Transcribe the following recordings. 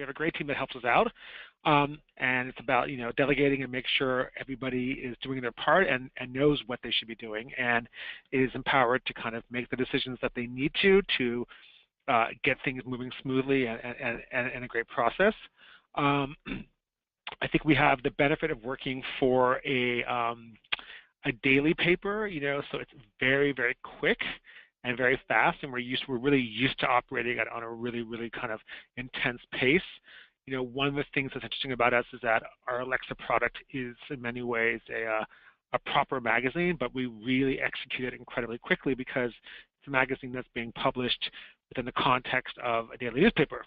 we have a great team that helps us out, and it's about delegating and make sure everybody is doing their part and knows what they should be doing and is empowered to kind of make the decisions that they need to get things moving smoothly and a great process. I think we have the benefit of working for a daily paper, so it's very, very quick and very fast, and we're really used to operating on a really, really kind of intense pace. One of the things that's interesting about us is that our Alexa product is in many ways a proper magazine, but we really execute it incredibly quickly because it's a magazine that's being published within the context of a daily newspaper,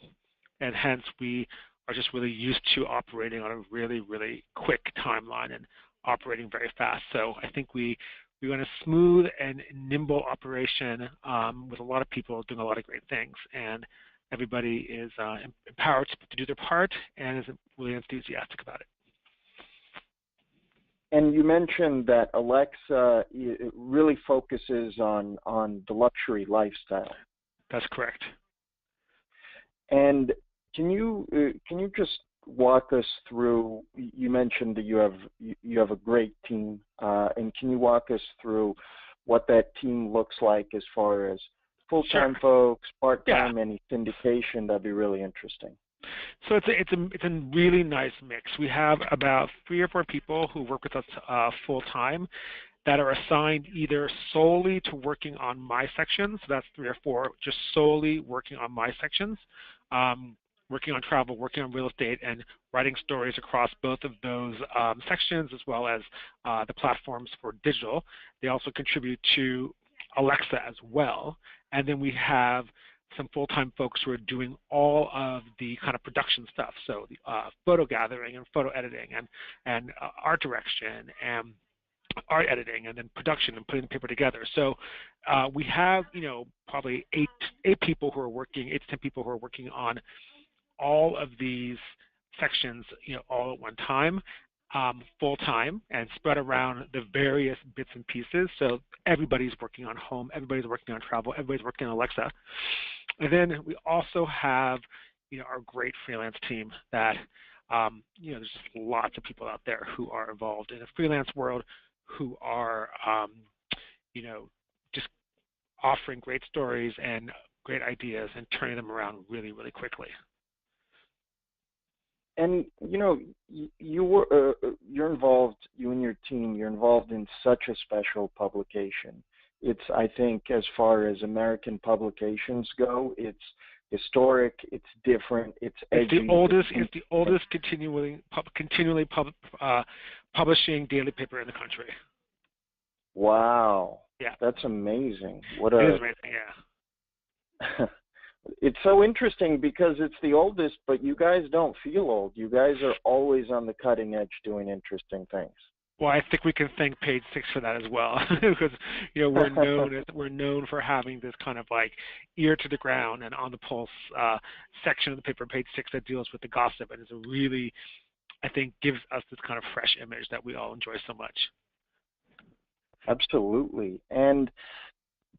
and hence we are just really used to operating on a really, really quick timeline and operating very fast. So I think we run a smooth and nimble operation with a lot of people doing a lot of great things, and everybody is empowered to do their part and is really enthusiastic about it. And you mentioned that Alexa really focuses on the luxury lifestyle. That's correct. And can you just walk us through? You mentioned that you have a great team, and can you walk us through what that team looks like as far as full-time folks, part-time, any syndication? That'd be really interesting. So it's a really nice mix. We have about 3 or 4 people who work with us full-time that are assigned either solely to working on my sections. So that's 3 or 4 just solely working on my sections, working on travel, working on real estate, and writing stories across both of those sections, as well as the platforms for digital. They also contribute to Alexa as well. And then we have some full-time folks who are doing all of the kind of production stuff, so the photo gathering and photo editing and art direction and art editing and then production and putting the paper together. So we have, probably 8 people who are working, 8 to 10 people who are working on all of these sections, all at one time, full-time, and spread around the various bits and pieces. So everybody's working on home, everybody's working on travel, everybody's working on Alexa. And then we also have, our great freelance team that, there's just lots of people out there who are involved in the freelance world who are, just offering great stories and great ideas and turning them around really, really quickly. And you're involved. You and your team. You're involved in such a special publication. It's, I think, as far as American publications go, it's historic. It's different. It's edgy. It's the oldest continually publishing daily paper in the country. Wow. Yeah. That's amazing. It is amazing. Yeah. It's so interesting because it's the oldest, but you guys don't feel old. You guys are always on the cutting edge doing interesting things. Well, I think we can thank Page 6 for that as well, because we're known for having this kind of like ear to the ground and on the pulse section of the paper, Page 6, that deals with the gossip, and is a really, I think, gives us this kind of fresh image that we all enjoy so much. Absolutely. And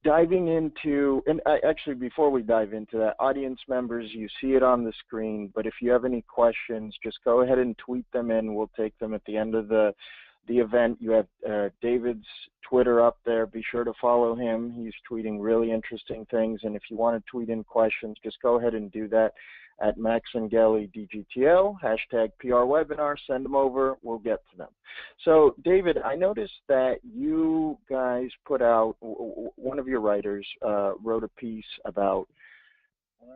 diving into, and actually before we dive into that, audience members, you see it on the screen, but if you have any questions, just go ahead and tweet them in. We'll take them at the end of the event. You have David's Twitter up there. Be sure to follow him. He's tweeting really interesting things, and if you want to tweet in questions, just go ahead and do that at MaxAngeli DGTL, #PRWebinar. Send them over. We'll get to them. So, David, I noticed that you guys put out, one of your writers wrote a piece about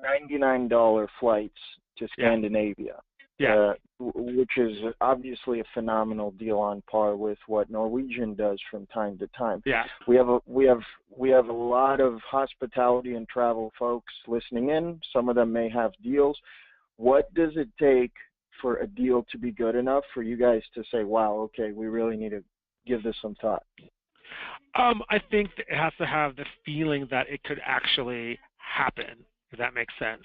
$99 flights to Scandinavia. Yeah. Which is obviously a phenomenal deal on par with what Norwegian does from time to time. Yeah. We have a lot of hospitality and travel folks listening in. Some of them may have deals. What does it take for a deal to be good enough for you guys to say, wow, okay, we really need to give this some thought? I think it has to have the feeling that it could actually happen, if that makes sense.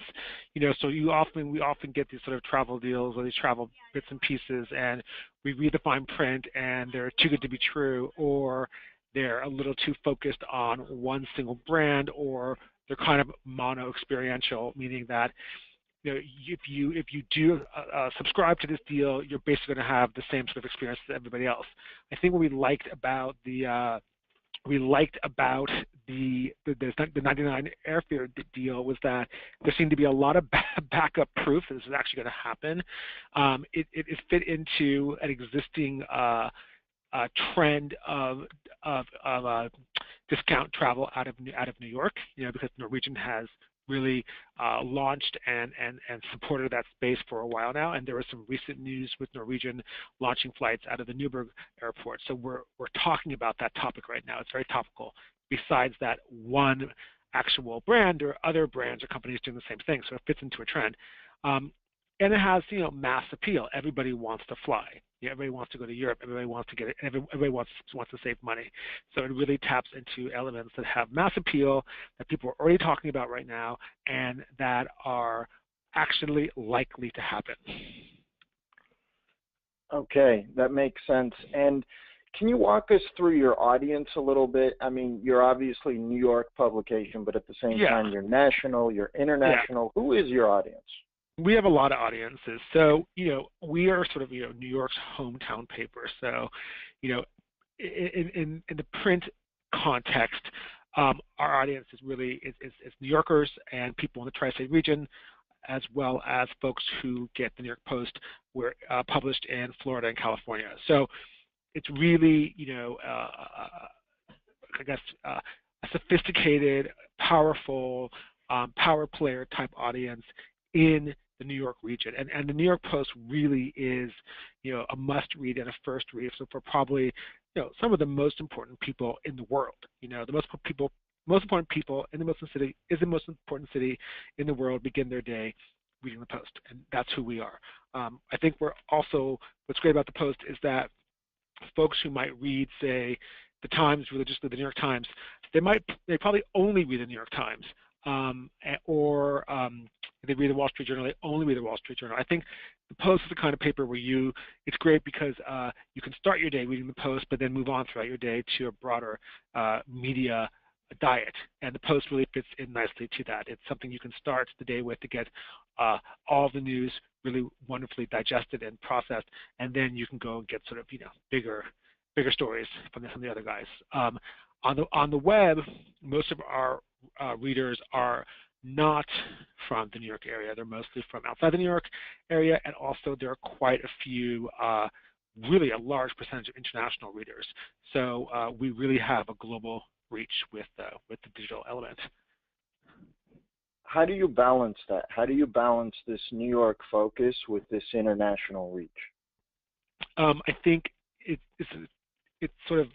So we often get these sort of travel deals or these travel bits and pieces, and we read the fine print and they're too good to be true, or they're a little too focused on one single brand, or they're kind of mono experiential, meaning that if you do subscribe to this deal, you're basically going to have the same sort of experience as everybody else. I think what we liked about the 99 airfare deal was that there seemed to be a lot of backup proof that this was actually going to happen. It fit into an existing trend of discount travel out of New York, because Norwegian has really launched and supported that space for a while now, and there was some recent news with Norwegian launching flights out of the Newburgh airport. So we're talking about that topic right now. It's very topical. Besides that one actual brand, or other brands or companies doing the same thing, so it fits into a trend. And it has, mass appeal. Everybody wants to fly. Everybody wants to go to Europe. Everybody wants to get it. Everybody wants to save money. So it really taps into elements that have mass appeal, that people are already talking about right now, and that are actually likely to happen. Okay, that makes sense. And can you walk us through your audience a little bit? I mean, you're obviously New York publication, but at the same time, you're national, you're international. Yeah. Who is your audience? We have a lot of audiences. So, we are sort of, New York's hometown paper. So, in the print context, our audience is really is New Yorkers and people in the tri-state region, as well as folks who get the New York Post, were published in Florida and California. So it's really, a sophisticated, powerful, power player type audience in the New York region. And the New York Post really is, a must read and a first read. So for probably, some of the most important people in the world, the most important people in the most important city in the world begin their day reading the Post, and that's who we are. I think what's great about the Post is that folks who might read, say, the Times religiously, the New York Times, they probably only read the New York Times, or they read the Wall Street Journal, they only read the Wall Street Journal. I think the Post is the kind of paper where it's great because you can start your day reading the Post, but then move on throughout your day to a broader media diet, and the Post really fits in nicely to that. It's something you can start the day with to get all the news really wonderfully digested and processed, and then you can go and get sort of bigger stories from the other guys. On the web, most of our readers are not from the New York area. They're mostly from outside the New York area, and also there are quite a few, really a large percentage of international readers. So we really have a global reach with the digital element. How do you balance that? How do you balance this New York focus with this international reach? I think it's sort of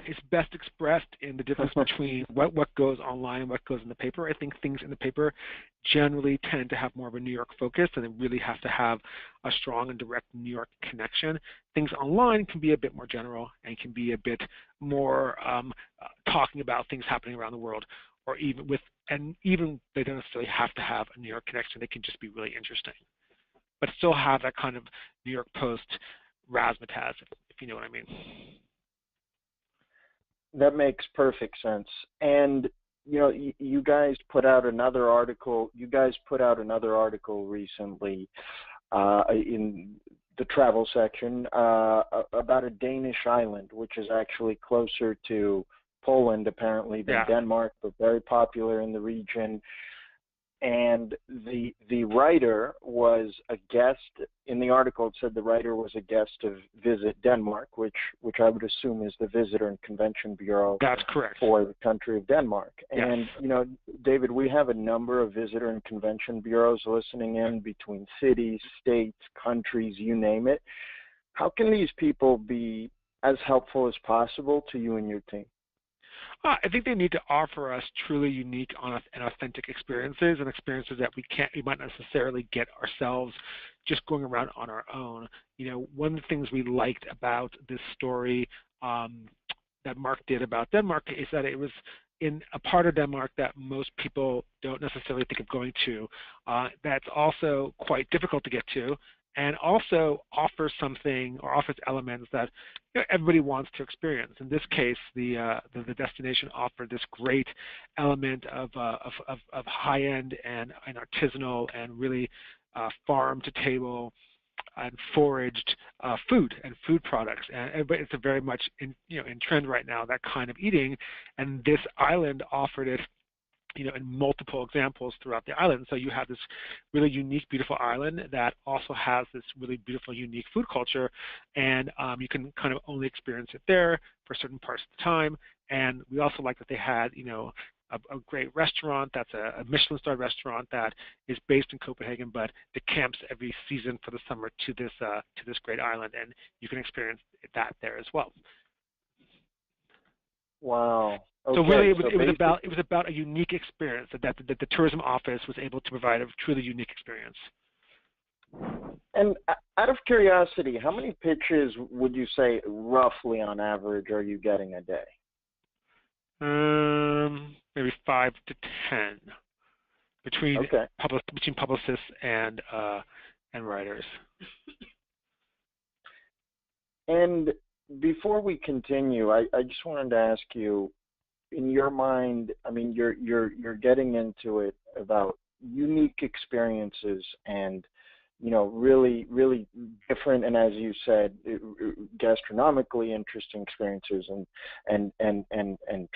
it's best expressed in the difference between what goes online and what goes in the paper. I think things in the paper generally tend to have more of a New York focus, and they really have to have a strong and direct New York connection. Things online can be a bit more general and can be a bit more talking about things happening around the world, or even they don't necessarily have to have a New York connection. They can just be really interesting, but still have that kind of New York Post razzmatazz, if you know what I mean. That makes perfect sense. And you guys put out another article. You guys put out another article recently in the travel section about a Danish island, which is actually closer to Poland apparently than Denmark, but very popular in the region. And the writer was a guest. In the article, it said the writer was a guest to visit Denmark, which I would assume is the Visitor and Convention Bureau. That's correct. For the country of Denmark. Yes. And, David, we have a number of Visitor and Convention Bureaus listening in between cities, states, countries, you name it. How can these people be as helpful as possible to you and your team? I think they need to offer us truly unique and authentic experiences, and experiences that we might not necessarily get ourselves just going around on our own. One of the things we liked about this story that Mark did about Denmark is that it was in a part of Denmark that most people don't necessarily think of going to. That's also quite difficult to get to, and also offers something or offers elements that everybody wants to experience. In this case, the destination offered this great element of high-end and artisanal and really farm to table and foraged food and food products, and but it's a very much in trend right now, that kind of eating, and this island offered it in multiple examples throughout the island. So you have this really unique, beautiful island that also has this really beautiful, unique food culture, and you can kind of only experience it there for certain parts of the time. And we also like that they had, a great restaurant that's a Michelin-starred restaurant that is based in Copenhagen, but decamps every season for the summer to this great island, and you can experience that there as well. Wow. Okay. So really, it was about a unique experience that the tourism office was able to provide, a truly unique experience. And out of curiosity, how many pitches would you say roughly on average are you getting a day? Maybe 5 to 10 between between publicists and writers. And before we continue, I just wanted to ask you, in your mind, I mean, you're getting into it about unique experiences and really different, and as you said, gastronomically interesting experiences and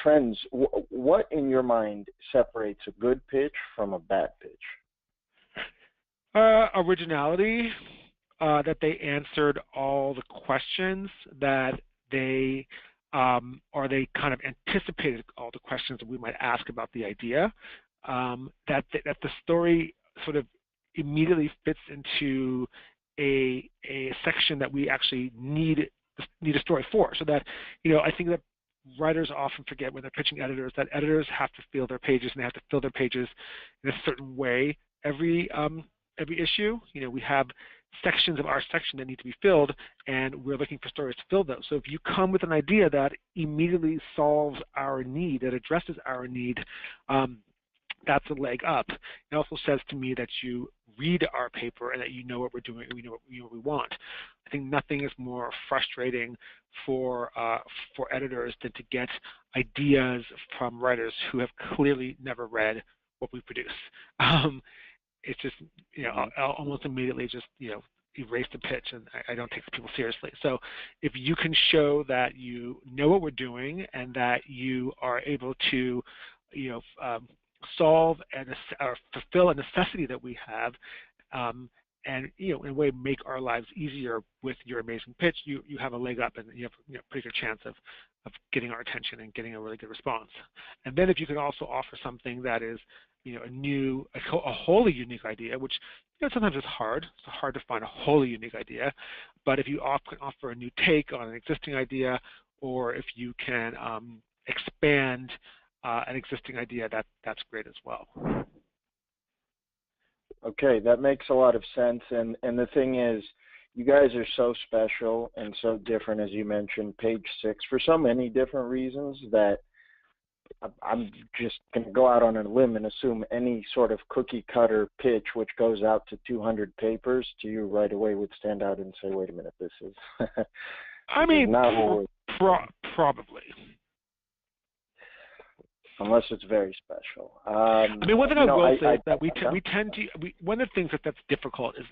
trends. What in your mind separates a good pitch from a bad pitch? Originality, that they answered all the questions that they or they kind of anticipated all the questions that we might ask about the idea, that the story sort of immediately fits into a section that we actually need a story for. So that, I think that writers often forget when they're pitching editors that editors have to fill their pages, and they have to fill their pages in a certain way every issue. We have sections of our section that need to be filled, and we're looking for stories to fill those. So if you come with an idea that immediately solves our need, that addresses our need, that's a leg up. It also says to me that you read our paper and that you know what we're doing, and we know what we want. I think nothing is more frustrating for editors than to get ideas from writers who have clearly never read what we produce. It's just, I'll almost immediately just, erase the pitch, and I don't take the people seriously. So if you can show that you know what we're doing and that you are able to, solve or fulfill a necessity that we have, and in a way make our lives easier with your amazing pitch, you have a leg up, and you have a pretty good chance of getting our attention and getting a really good response. And then if you can also offer something that is a wholly unique idea, which sometimes it's hard. It's hard to find a wholly unique idea, but if you can offer a new take on an existing idea, or if you can expand an existing idea, that's great as well. Okay, that makes a lot of sense. And the thing is, you guys are so special and so different, as you mentioned, page 6, for so many different reasons that I'm just going to go out on a limb and assume any sort of cookie cutter pitch which goes out to 200 papers to you right away would stand out and say, wait a minute, this is probably. Unless it's very special. One thing I will say is that we tend to, one of the things that's difficult is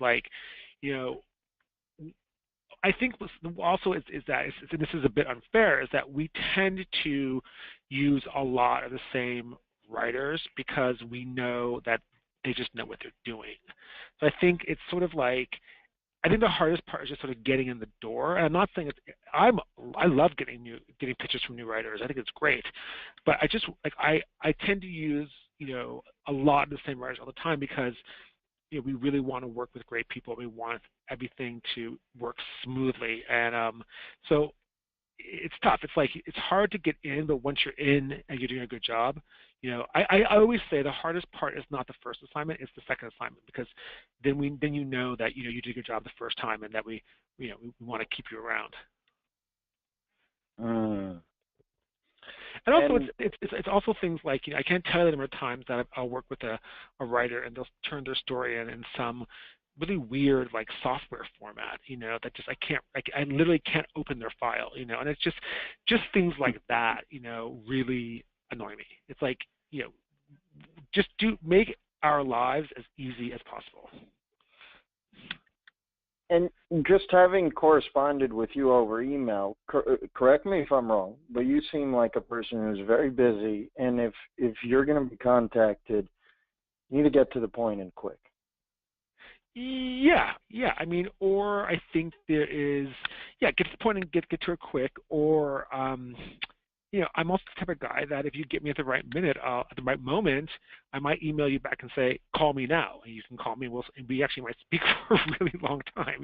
I think also is that, and this is a bit unfair, is that we tend to use a lot of the same writers because we know that they just know what they're doing. So I think it's sort of like, I think the hardest part is just sort of getting in the door. And I'm not saying I love getting pitches from new writers. I think it's great, but I tend to use a lot of the same writers all the time because we really want to work with great people. We want everything to work smoothly, and so it's tough. It's like it's hard to get in, but once you're in and you're doing a good job, I always say the hardest part is not the first assignment; it's the second assignment, because then you know that you did a good job the first time, and that we want to keep you around. And also, it's also things like, I can't tell you the number of times that I'll work with a writer and they'll turn their story in some really weird like software format, that just I literally can't open their file, and it's just things like that, really annoy me. It's like, just make our lives as easy as possible. And just having corresponded with you over email, correct me if I'm wrong, but you seem like a person who's very busy, and if you're going to be contacted, you need to get to the point and quick. Yeah. I mean, or I think there is, get to the point and get to it quick, or I'm also the type of guy that if you get me at the right minute, at the right moment, I might email you back and say, call me now, and you can call me, and we actually might speak for a really long time.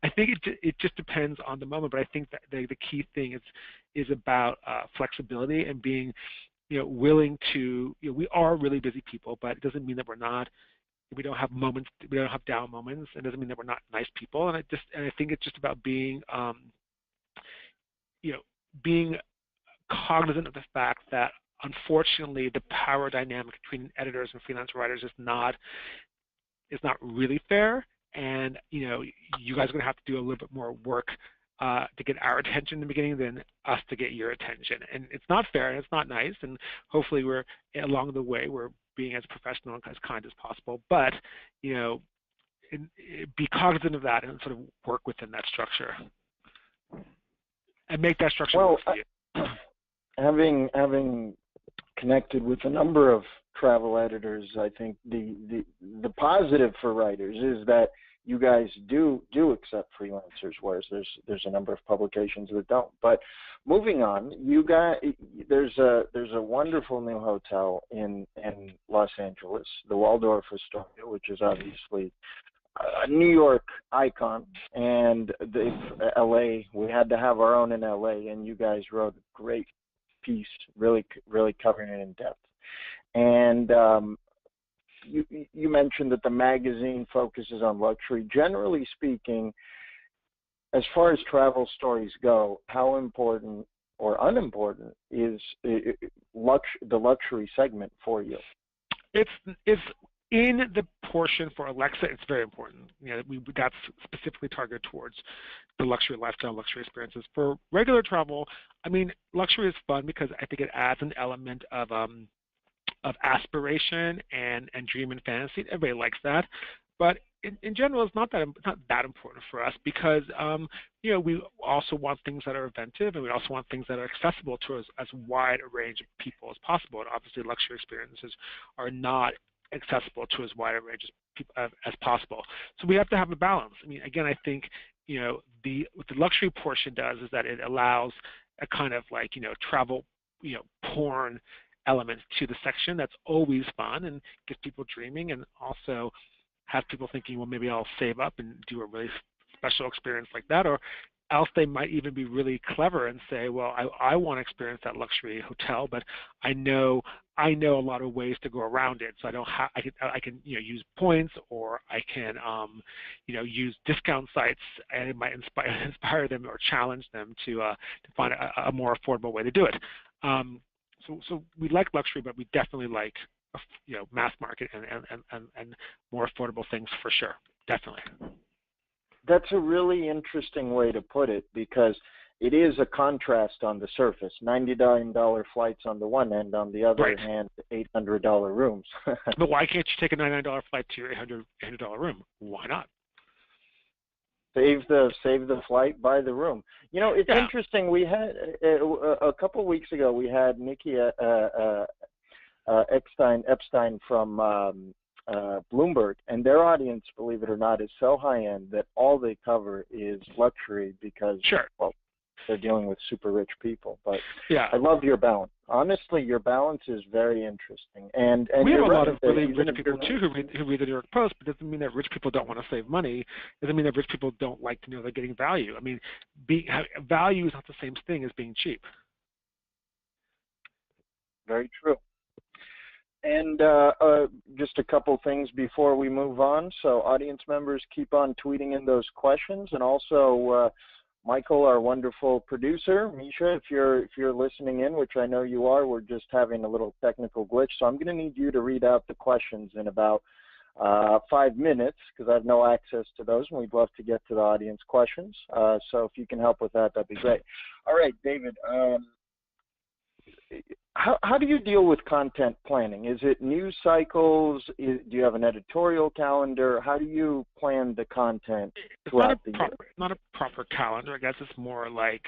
I think it just depends on the moment, but I think that the key thing is about flexibility and being willing to. We are really busy people, but it doesn't mean that we're not. We don't have moments. We don't have down moments. It doesn't mean that we're not nice people. And I think it's just about being, being cognizant of the fact that unfortunately the power dynamic between editors and freelance writers is not really fair. And you guys are going to have to do a little bit more work to get our attention in the beginning than us to get your attention. And it's not fair and it's not nice. And hopefully we're along the way we're being as professional and as kind as possible. But be cognizant of that and sort of work within that structure and make that structure work for you. Having connected with a number of travel editors, I think the positive for writers is that you guys do accept freelancers, whereas there's a number of publications that don't. But moving on, there's a wonderful new hotel in Los Angeles, the Waldorf Astoria, which is obviously a New York icon, and LA. We had to have our own in LA, and you guys wrote a great piece, really covering it in depth. And you mentioned that the magazine focuses on luxury. Generally speaking, as far as travel stories go, how important or unimportant is the luxury segment for you? It's in the portion for Alexa. It's very important. That's specifically targeted towards the luxury lifestyle, luxury experiences. For regular travel, I mean, luxury is fun because I think it adds an element of aspiration and dream and fantasy. Everybody likes that, but in general, it's not that important for us because we also want things that are inventive, and we also want things that are accessible to as wide a range of people as possible. And obviously, luxury experiences are not accessible to as wide a range as possible. So we have to have a balance. I mean, again, I think what the luxury portion does is that it allows a kind of like travel porn element to the section that's always fun and gets people dreaming, and also have people thinking, well, maybe I'll save up and do a really special experience like that, or else they might even be really clever and say, well, I want to experience that luxury hotel, but I know a lot of ways to go around it. So I can use points, or I can use discount sites, and it might inspire them or challenge them to find a more affordable way to do it. So we like luxury, but we definitely like mass market and more affordable things for sure. Definitely. That's a really interesting way to put it, because it is a contrast on the surface. $99 flights on the one end, on the other hand, $800 rooms. But why can't you take a $99 flight to your $800 room? Why not? Save the flight, buy the room. It's interesting. We had a couple of weeks ago. We had Nikki Epstein from Bloomberg, and their audience, believe it or not, is so high end that all they cover is luxury because well, they're dealing with super rich people. But I love your balance. Honestly, your balance is very interesting. And we have a lot of really rich people too who read the New York Post, but it doesn't mean that rich people don't want to save money. It doesn't mean that rich people don't like to know they're getting value. I mean, value is not the same thing as being cheap. Very true. And just a couple things before we move on. So audience members, keep on tweeting in those questions, and also Michael, our wonderful producer, Misha, if you're listening in, which I know you are, we're just having a little technical glitch. So I'm going to need you to read out the questions in about 5 minutes, because I have no access to those, and we'd love to get to the audience questions. So if you can help with that, that'd be great. All right, David, how do you deal with content planning? Is it news cycles? Do you have an editorial calendar? How do you plan the content throughout the year? It's not a proper calendar. I guess it's more like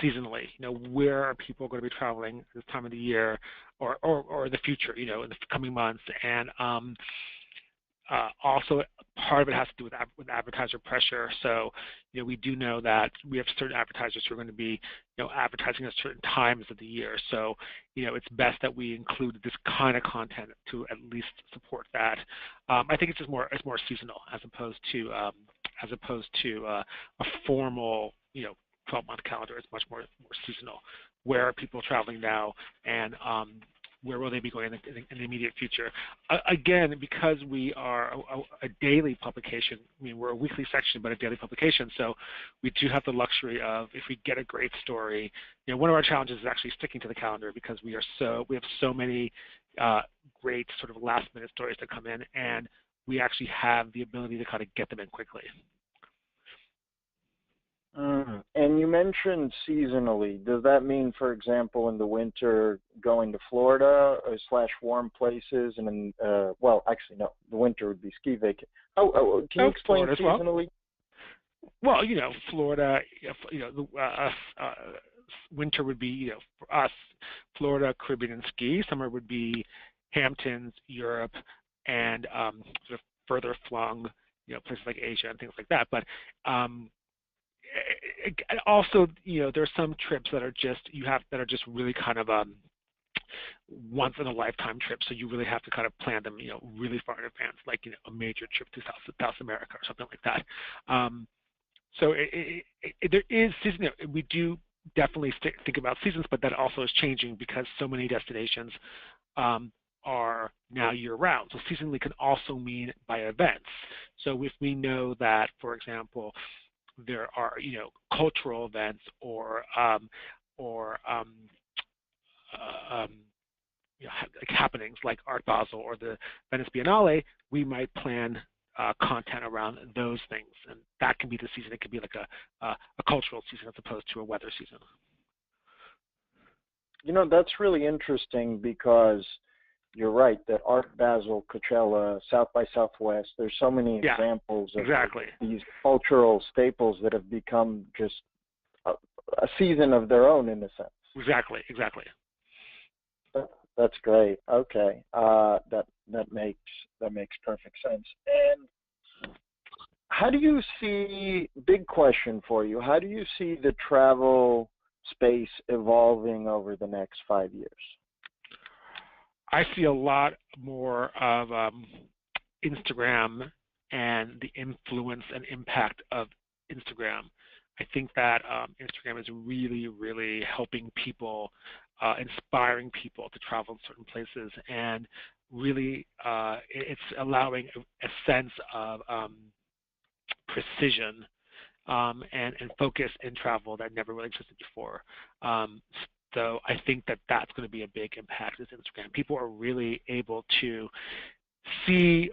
seasonally. Where are people going to be traveling this time of the year, or the future? In the coming months, and also, part of it has to do with advertiser pressure. So, we do know that we have certain advertisers who are going to be, advertising at certain times of the year. So, it's best that we include this kind of content to at least support that. I think it's more seasonal as opposed to a formal, 12-month calendar. It's much more seasonal. Where are people traveling now, and where will they be going in the immediate future? Again, because we are a daily publication, we're a weekly section, but a daily publication, so we do have the luxury of, if we get a great story, one of our challenges is actually sticking to the calendar, because we have so many great sort of last-minute stories that come in, and we actually have the ability to kind of get them in quickly. And you mentioned seasonally. Does that mean, for example, in the winter, going to Florida / warm places, and in well, actually no, the winter would be ski vacation. Can you explain seasonally? Well, Florida, winter would be, for us, Florida, Caribbean, and ski. Summer would be Hamptons, Europe, and sort of further flung, places like Asia and things like that. But also, there's some trips that are just really kind of once in a lifetime trip. So you really have to kind of plan them, really far in advance, like a major trip to South America or something like that. So there is season. We do definitely think about seasons, but that also is changing because so many destinations are now year-round. So seasonally can also mean by events. So if we know that, for example, there are cultural events or happenings like Art Basel or the Venice Biennale, we might plan content around those things, and that can be the season. It could be like a cultural season as opposed to a weather season. That's really interesting, because you're right that Art Basel, Coachella, South by Southwest, there's so many examples of these cultural staples that have become just a season of their own, in a sense. Exactly. That's great. Okay, that makes perfect sense. And how do you see? Big question for you. How do you see the travel space evolving over the next 5 years? I see a lot more of Instagram and the influence and impact of Instagram. I think that Instagram is really, really helping people, inspiring people to travel to certain places, and really it's allowing a sense of precision and focus in travel that never really existed before. So I think that that's going to be a big impact is Instagram. People are really able to see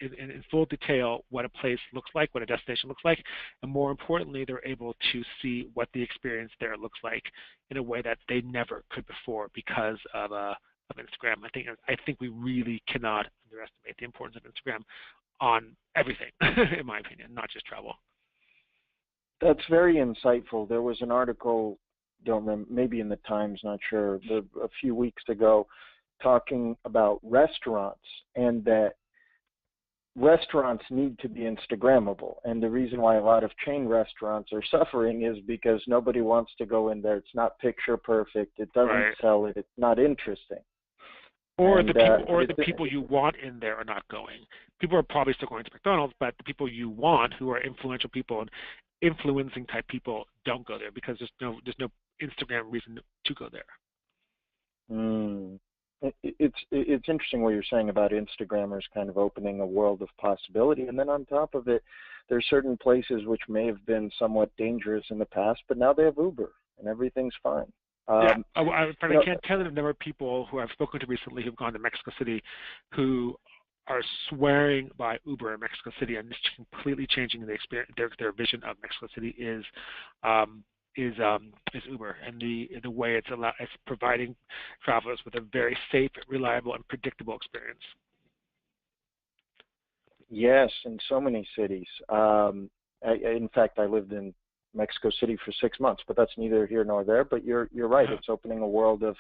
in full detail what a place looks like, what a destination looks like, and more importantly, they're able to see what the experience there looks like in a way that they never could before because of Instagram. I think we really cannot underestimate the importance of Instagram on everything, in my opinion, not just travel. That's very insightful. There was an article, don't remember, maybe in the Times, not sure, a few weeks ago, talking about restaurants, and that restaurants need to be Instagrammable. And the reason why a lot of chain restaurants are suffering is because nobody wants to go in there. It's not picture perfect. It doesn't sell it. It's not interesting. Or the people you want in there are not going. People are probably still going to McDonald's, but the people you want, who are influential people and influencing type people, don't go there because there's no Instagram reason to go there. It's interesting what you're saying about Instagrammers kind of opening a world of possibility, and then on top of it, there's certain places which may have been somewhat dangerous in the past, but now they have Uber and everything's fine. I can't tell you the number of people who I've spoken to recently who've gone to Mexico City who are swearing by Uber in Mexico City, and just completely changing the experience. Their vision of Mexico City is Uber, and the way it's providing travelers with a very safe, reliable, and predictable experience. Yes, in so many cities. In fact, I lived in Mexico City for 6 months, but that's neither here nor there. But you're right. It's opening a world of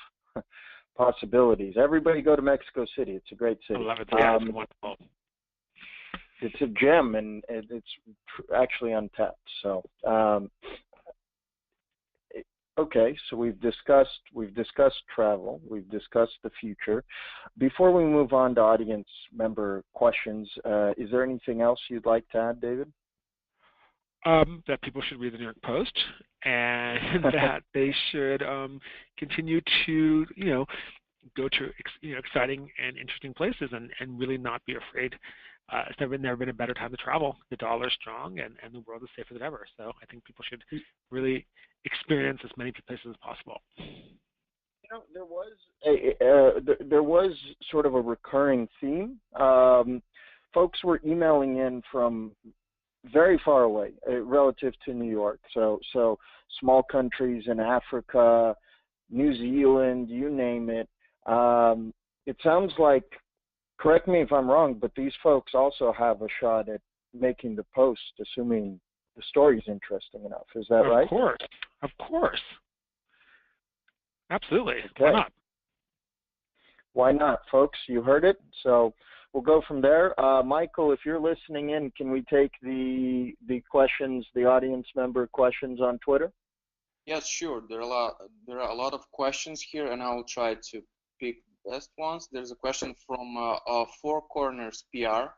possibilities. Everybody go to Mexico City. It's a great city. I love it. Yeah, it's wonderful. It's a gem, and it's actually untapped. So, okay. So we've discussed travel. We've discussed the future. Before we move on to audience member questions, is there anything else you'd like to add, David? That people should read the New York Post, and that they should continue to, go to exciting and interesting places, and really not be afraid. It's never been a better time to travel. The dollar's strong, and the world is safer than ever. So I think people should really experience as many places as possible. There was sort of a recurring theme. Folks were emailing in from very far away relative to New York. So small countries in Africa, New Zealand, you name it. It sounds like, correct me if I'm wrong, but these folks also have a shot at making the post, assuming the story's interesting enough. Is that right? Of course. Absolutely. Okay. Why not? Why not, folks? You heard it. So we'll go from there. Michael, if you're listening in, can we take the questions, the audience member questions on Twitter? Yes, sure. There are a lot of questions here, and I will try to pick the best ones. There's a question from Four Corners PR.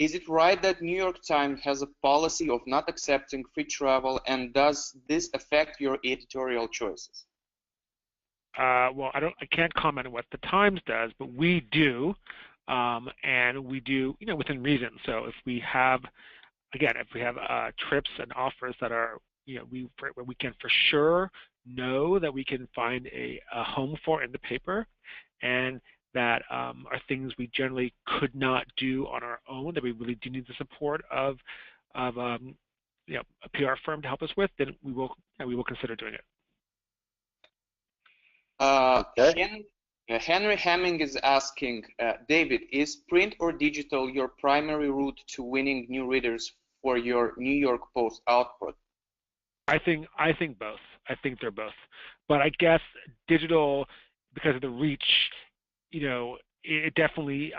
Is it right that New York Times has a policy of not accepting free travel, and does this affect your editorial choices? Well, I can't comment on what the Times does, but we do, and we do, within reason. So if we have trips and offers that are, where we can for sure know that we can find a home for in the paper, and that are things we generally could not do on our own, that we really do need the support of a PR firm to help us with, then we will consider doing it. Okay. Henry Hamming is asking, David, is print or digital your primary route to winning new readers for your New York Post output? I think both. I think they're both. But I guess digital, because of the reach, it definitely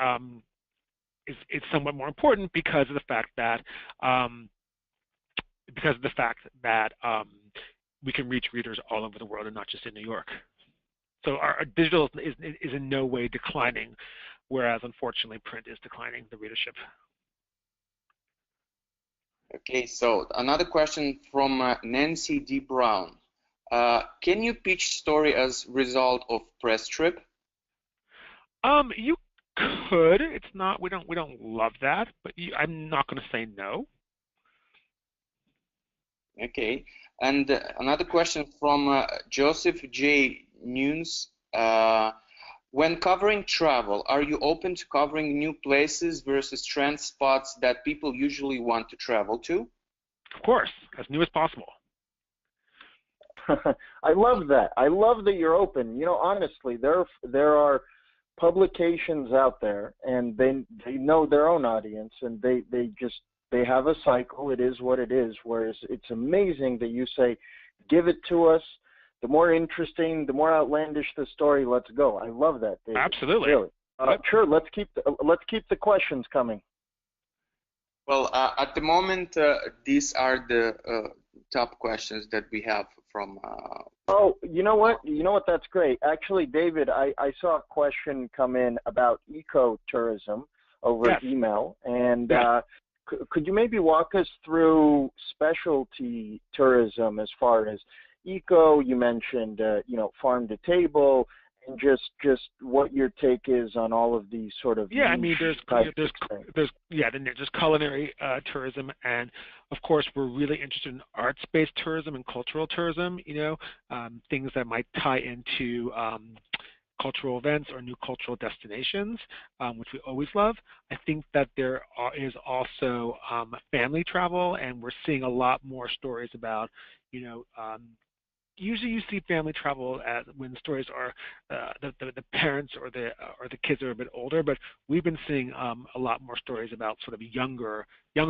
is somewhat more important because of the fact that we can reach readers all over the world and not just in New York. So our digital is in no way declining, whereas unfortunately print is declining the readership. Okay, so another question from Nancy D. Brown. Can you pitch story as result of press trip? You could. It's not. We don't love that, but I'm not going to say no. Okay, and another question from Joseph J. Nunes. When covering travel, are you open to covering new places versus trend spots that people usually want to travel to? Of course, as new as possible. I love that. I love that you're open. Honestly, there are publications out there, and they know their own audience, and they have a cycle. It is what it is. Whereas it's amazing that you say, give it to us. The more interesting, the more outlandish the story. Let's go. I love that, David. Absolutely. Really. Sure. Let's keep the questions coming. Well, at the moment, these are the top questions that we have from. Oh, you know what? That's great. Actually, David, I saw a question come in about ecotourism over email, and could you maybe walk us through specialty tourism as far as eco? You mentioned, farm to table, and just what your take is on all of these sort of there's culinary tourism, and of course we're really interested in arts-based tourism and cultural tourism. Things that might tie into cultural events or new cultural destinations, which we always love. I think that is also family travel, and we're seeing a lot more stories about, you know, usually you see family travel as when the stories are the parents or the kids are a bit older, but we've been seeing a lot more stories about sort of younger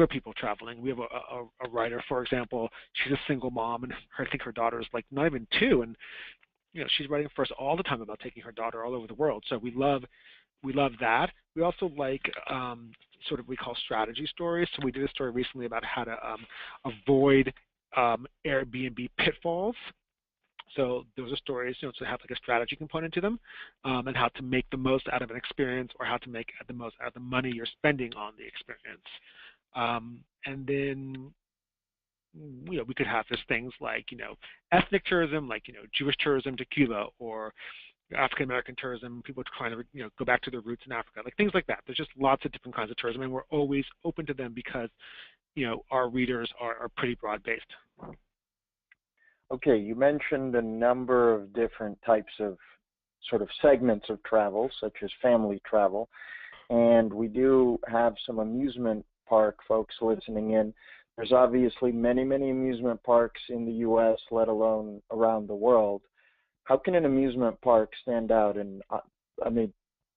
people traveling. We have a writer, for example, she's a single mom, and I think her daughter is like not even 2, and she's writing for us all the time about taking her daughter all over the world. So we love that. We also like sort of we call strategy stories. So we did a story recently about how to avoid Airbnb pitfalls. So those are stories, to have like a strategy component to them, and how to make the most out of an experience, or how to make the most out of the money you're spending on the experience. And then, we could have just things like, ethnic tourism, like, Jewish tourism to Cuba, or African American tourism, people trying to, go back to their roots in Africa, like things like that. There's just lots of different kinds of tourism, and we're always open to them because, our readers are pretty broad based. Okay, you mentioned a number of different types of sort of segments of travel, such as family travel, and we do have some amusement park folks listening in. There's obviously many, many amusement parks in the U.S., let alone around the world. How can an amusement park stand out? And I may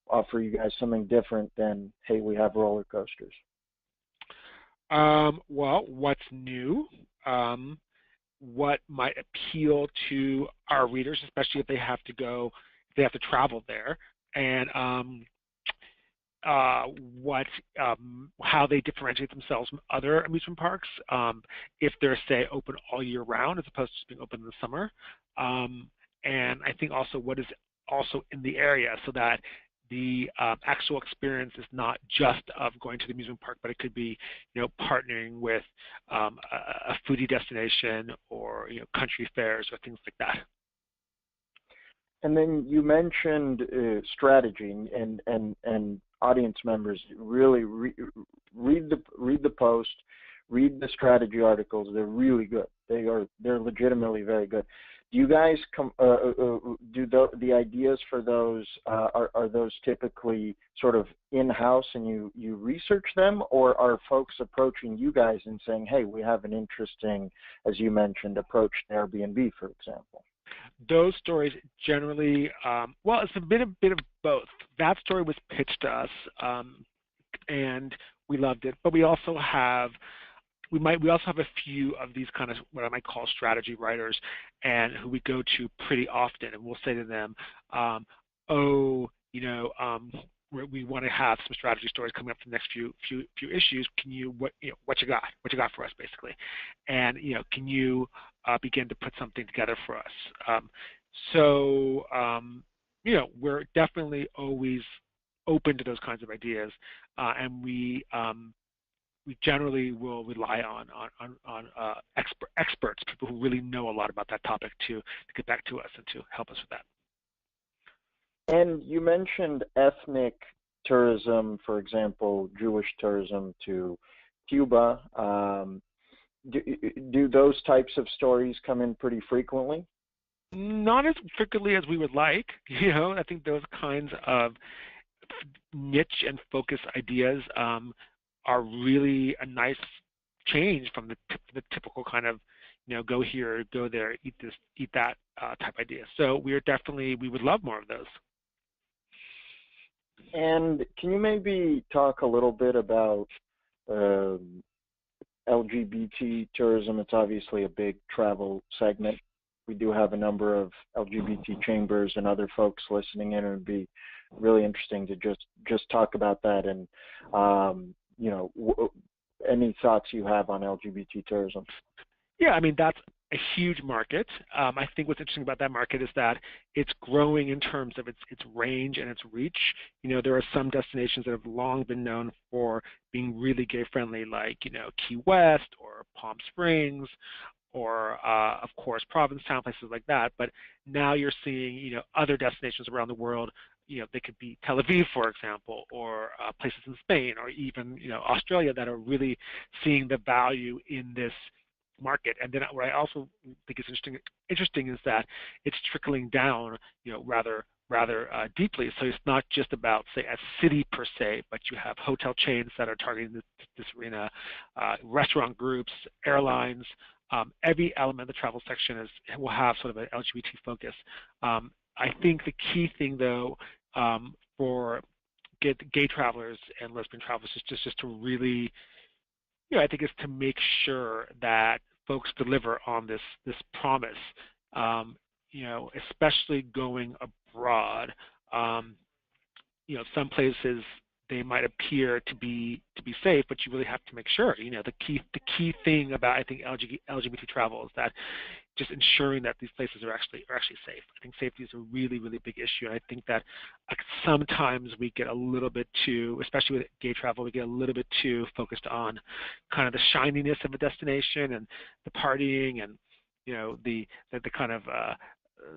offer you guys something different than, hey, we have roller coasters. Well, what's new? What might appeal to our readers, especially if they have to travel there, and how they differentiate themselves from other amusement parks, if they're, say, open all year round as opposed to being open in the summer, and I think also what is also in the area, so that the actual experience is not just of going to the amusement park, but it could be, partnering with a foodie destination, or country fairs or things like that. And then you mentioned strategy, and audience members really read the post, read the strategy articles. They're really good. They're legitimately very good. Do you guys do the ideas for those? Are those typically sort of in-house and you research them, or are folks approaching you guys and saying, hey, we have an interesting, as you mentioned, approach to Airbnb, for example? Those stories generally, well, it's been a bit of both. That story was pitched to us, and we loved it, but we also have a few of these kind of what I might call strategy writers, and who we go to pretty often, and we'll say to them, we want to have some strategy stories coming up for the next few issues. Can you what you got for us, basically, and can you begin to put something together for us? We're definitely always open to those kinds of ideas, and we generally will rely on experts, people who really know a lot about that topic, to get back to us and to help us with that. And you mentioned ethnic tourism, for example, Jewish tourism to Cuba. Do those types of stories come in pretty frequently? Not as frequently as we would like. I think those kinds of niche and focus ideas are really a nice change from the typical kind of, go here, go there, eat this, eat that type idea. So we would love more of those. And can you maybe talk a little bit about LGBT tourism? It's obviously a big travel segment. We do have a number of LGBT chambers and other folks listening in, and it would be really interesting to just talk about that, and any thoughts you have on LGBT tourism. Yeah, I mean, that's a huge market. I think what's interesting about that market is that it's growing in terms of its range and its reach. There are some destinations that have long been known for being really gay friendly, like, Key West or Palm Springs, or of course Provincetown, places like that. But now you're seeing, other destinations around the world. They could be Tel Aviv, for example, or places in Spain, or even, Australia, that are really seeing the value in this market. And then what I also think is interesting is that it's trickling down, rather rather deeply. So it's not just about, say, a city per se, but you have hotel chains that are targeting this arena, restaurant groups, airlines. Every element of the travel section will have sort of an LGBT focus. I think the key thing, though, for gay travelers and lesbian travelers is just to really, I think is to make sure that folks deliver on this promise. Especially going abroad. Some places they might appear to be safe, but you really have to make sure. The key thing about, I think, LGBT travel is that just ensuring that these places are actually safe. I think safety is a really, really big issue, and I think that sometimes we get a little bit too, especially with gay travel, we get a little bit too focused on kind of the shininess of a destination and the partying and the kind of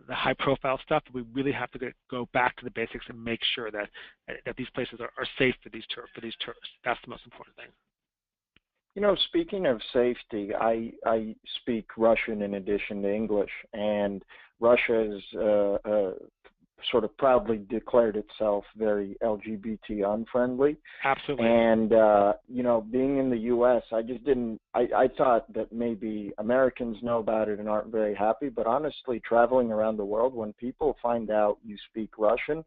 the high-profile stuff. We really have to go back to the basics and make sure that these places are safe for these tourists. That's the most important thing. Speaking of safety, I speak Russian in addition to English, and Russia has sort of proudly declared itself very LGBT unfriendly. Absolutely. And, being in the U.S., I thought that maybe Americans know about it and aren't very happy, but honestly, traveling around the world, when people find out you speak Russian,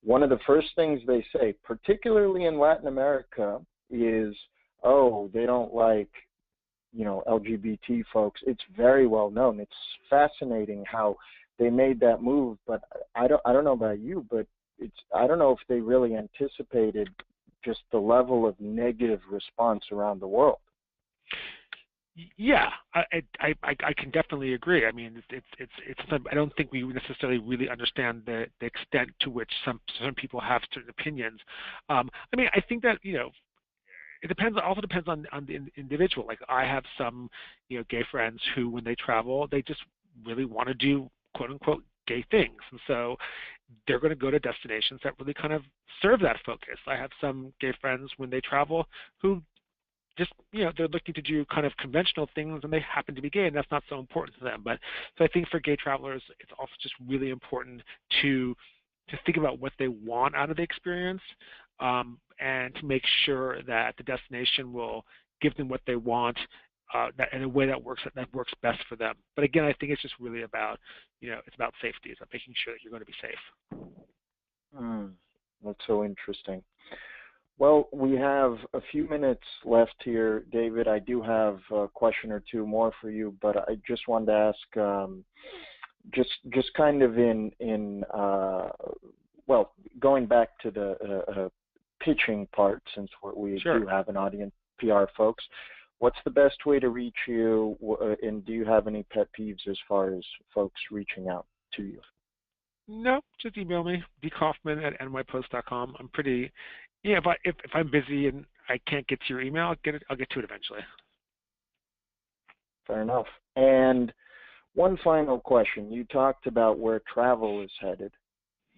one of the first things they say, particularly in Latin America, is, oh, they don't like, LGBT folks. It's very well known. It's fascinating how they made that move, but I don't know about you, but I don't know if they really anticipated just the level of negative response around the world. Yeah, I can definitely agree. I mean, I don't think we necessarily really understand the extent to which some people have certain opinions. I mean, I think that it also depends on the individual. Like, I have some gay friends who, when they travel, they just really want to do quote unquote gay things, and so they're going to go to destinations that really kind of serve that focus. I have some gay friends when they travel who just they're looking to do kind of conventional things, and they happen to be gay, and that's not so important to them. But so I think for gay travelers, it's also just really important to think about what they want out of the experience, and to make sure that the destination will give them what they want, that in a way that works best for them. But again, I think it's just really about it's about safety. It's about making sure that you're going to be safe. That's so interesting. Well, we have a few minutes left here, David. I do have a question or two more for you, but I just wanted to ask, just kind of going back to the pitching part, since we Sure. do have an audience, PR folks. What's the best way to reach you, and do you have any pet peeves as far as folks reaching out to you? No, just email me, dkaufman@nypost.com. I'm pretty, if I'm busy and I can't get to your email, I'll get to it eventually. Fair enough. And one final question. You talked about where travel is headed.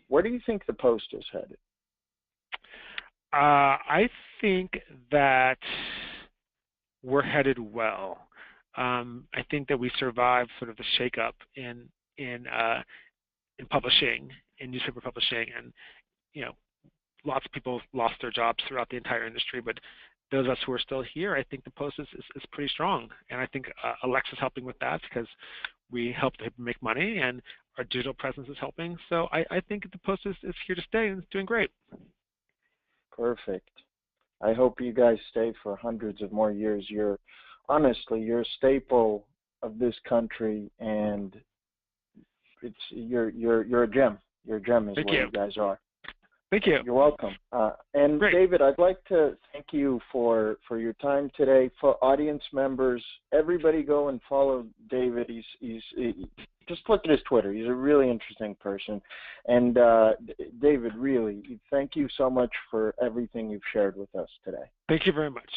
Where do you think the Post is headed? I think that we're headed well. I think that we survived sort of the shakeup in publishing, in newspaper publishing, and lots of people lost their jobs throughout the entire industry. But those of us who are still here, I think the Post is pretty strong, and I think Alexa's helping with that because we help them make money, and our digital presence is helping. So I think the Post is here to stay, and it's doing great. Perfect. I hope you guys stay for hundreds of more years. You're a staple of this country, and you're a gem. You're a gem is what you guys are. Thank you. You're welcome. And Great. David, I'd like to thank you for your time today. For audience members, everybody go and follow David. He's just look at his Twitter. He's a really interesting person. And David, really, thank you so much for everything you've shared with us today. Thank you very much.